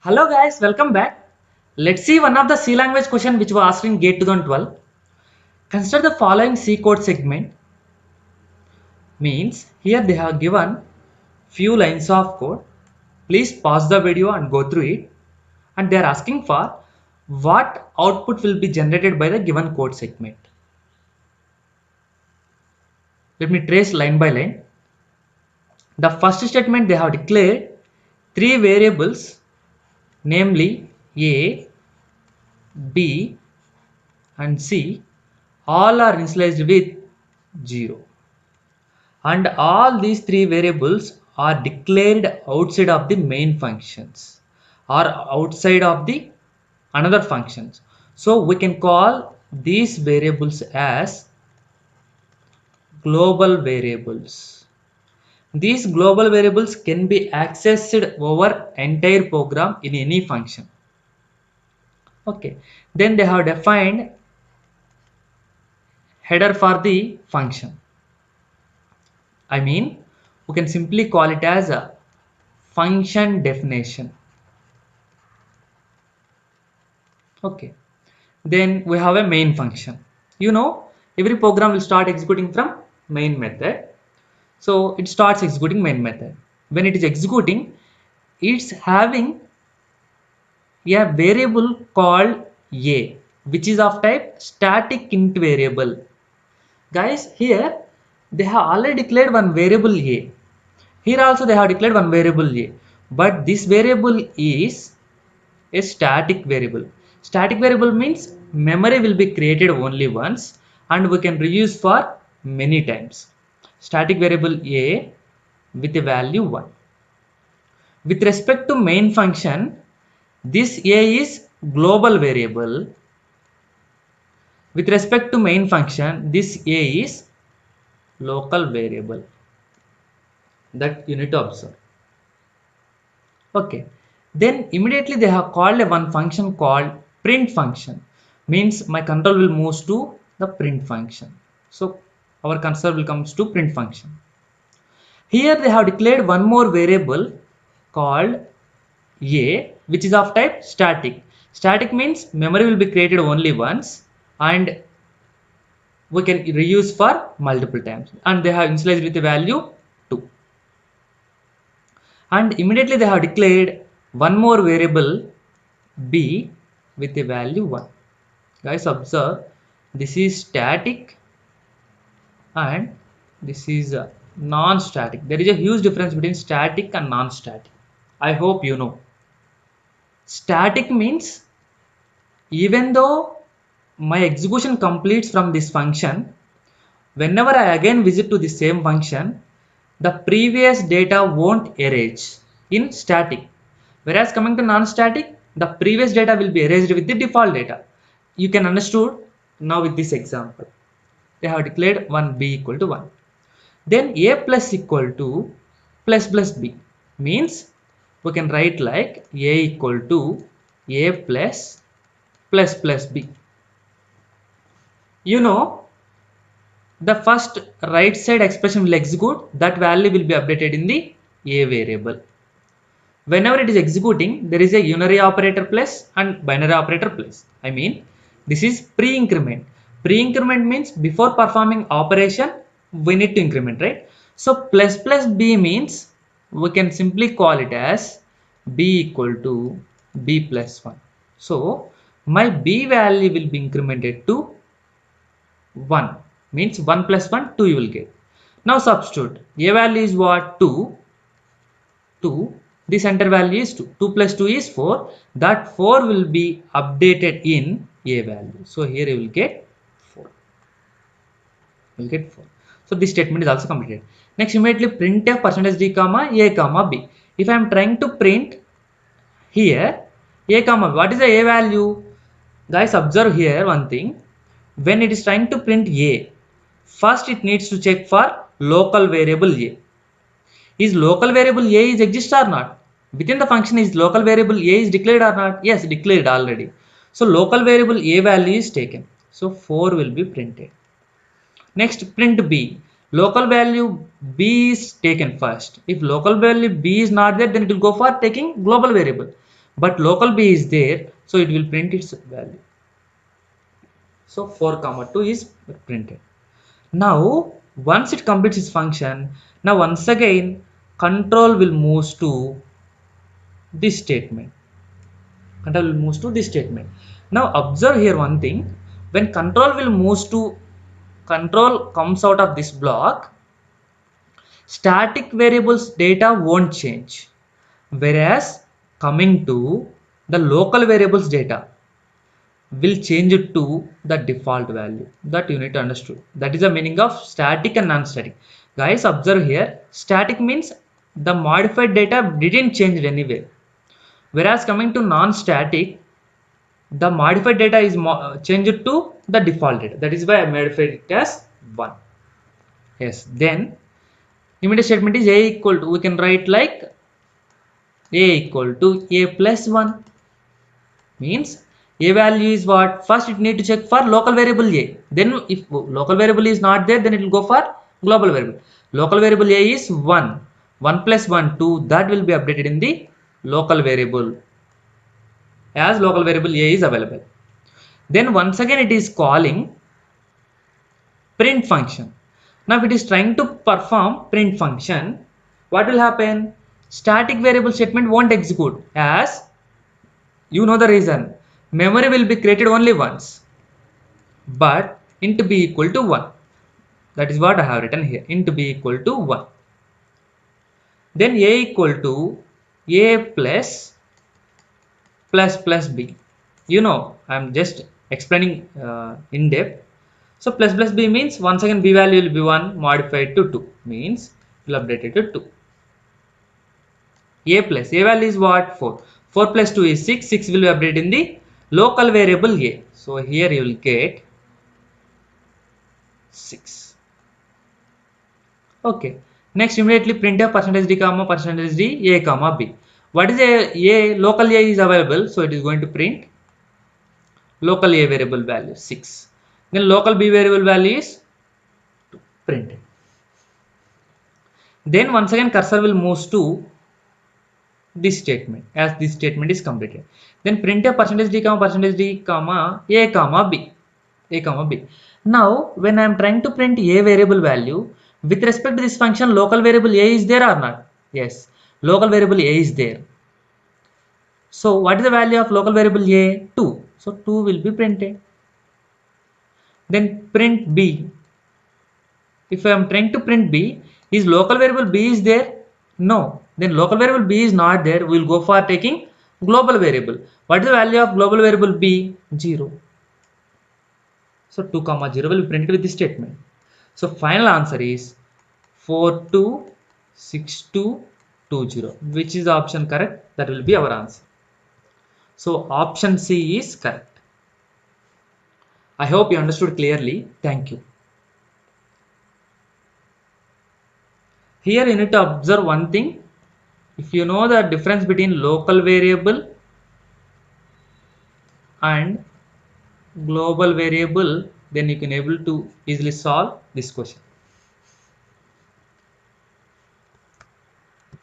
Hello guys, welcome back. Let's see one of the C language question which was asked in GATE 2012. Consider the following C code segment. Means here they have given few lines of code. Please pause the video and go through it. And they are asking for what output will be generated by the given code segment. Let me trace line by line. The first statement they have declared three variables, namely A, B and C, all are initialized with 0, and all these three variables are declared outside of the main functions or outside of the another functions. So we can call these variables as global variables. These global variables can be accessed over entire program in any function. Okay, then they have defined header for the function. I mean, we can simply call it as a function definition. Okay, then we have a main function. Every program will start executing from main method. So it starts executing main method. When it is executing, it's having a variable called a, which is of type static int variable. Guys, here they have already declared one variable a. Here also they have declared one variable a, but this variable is a static variable. Static variable means memory will be created only once and we can reuse for many times. Static variable a with a value 1. With respect to main function, this a is global variable. With respect to main function, this a is local variable. That you need to observe. Okay, then immediately they have called a one function called print function. Means my control will move to the print function. So our cursor will come to print function. Here they have declared one more variable called a, which is of type static. Static means memory will be created only once and we can reuse for multiple times, and they have initialized with the value 2. And immediately they have declared one more variable b with a value 1. Guys, observe, this is static and this is non-static. There is a huge difference between static and non-static. I hope you know. Static means even though my execution completes from this function, whenever I again visit to the same function, the previous data won't erase in static. Whereas coming to non-static, the previous data will be erased with the default data. You can understood now with this example. They have declared 1b equal to 1. Then a plus equal to plus b means we can write like a equal to a plus b. The first right side expression will execute, that value will be updated in the a variable. Whenever it is executing, there is a unary operator plus and binary operator plus. I mean, this is pre-increment. Pre-increment means before performing operation, we need to increment, right? So plus b means we can simply call it as b equal to b plus 1. So my b value will be incremented to 1, means 1 plus 1, 2 you will get. Now substitute. A value is what? 2. 2. This enter value is 2. 2 plus 2 is 4. That 4 will be updated in A value. So here you will get 4. You will get 4. So this statement is also completed. Next, immediately printf %d comma a comma b. If I am trying to print here a comma b, what is the a value? Guys, observe here one thing. When it is trying to print a, first it needs to check for local variable a. Is local variable a is exist or not? Within the function, is local variable a is declared or not? Yes, declared already. So local variable a value is taken. So 4 will be printed. Next, print b. Local value b is taken first. If local value b is not there, then it will go for taking global variable. but local b is there, so it will print its value. So 4 comma 2 is printed. Now once it completes its function, now once again control will move to this statement. Control will move to this statement. Now observe here one thing, when control comes out of this block, static variables data won't change, whereas coming to the local variables data will change it to the default value. That you need to understand. That is the meaning of static and non-static. Guys, observe here, static means the modified data didn't change anywhere, whereas coming to non-static, the modified data is changed to the default data. That is why I modified it as 1. Yes, then immediate statement is a equal to, we can write like a equal to a plus 1, means a value is what? First it need to check for local variable a. Then if local variable is not there, then it will go for global variable. Local variable a is 1. 1 plus 1, 2. That will be updated in the local variable, as local variable a is available. Then once again it is calling print function. Now if it is trying to perform print function, what will happen? Static variable statement won't execute, as you know the reason. Memory will be created only once, but int b equal to 1. That is what I have written here, int b equal to 1. Then a equal to a plus b. You know, I am just explaining in depth. So plus b means once again b value will be 1 modified to 2, means we will update it to 2. A value is what? 4. 4 plus 2 is 6. 6 will be updated in the local variable a. So here you will get 6. Okay. Next immediately printf %d comma %d a comma b. What is a local a is available, so it is going to print local a variable value 6. Then local b variable value is printed. Then once again cursor will move to this statement, as this statement is completed. Then printf %d comma a comma b. Now when I am trying to print a variable value, with respect to this function, local variable a is there or not? Yes, local variable a is there. So what is the value of local variable a? 2. So 2 will be printed. Then print b. If I am trying to print b, is local variable b is there? No. Then local variable b is not there. We will go for taking global variable. What is the value of global variable b? 0. So 2 comma 0 will be printed with this statement. So final answer is 426220. Which is the option correct? That will be our answer. So option C is correct. I hope you understood clearly. Thank you. Here you need to observe one thing. If you know the difference between local variable and global variable, then you can able to easily solve this question.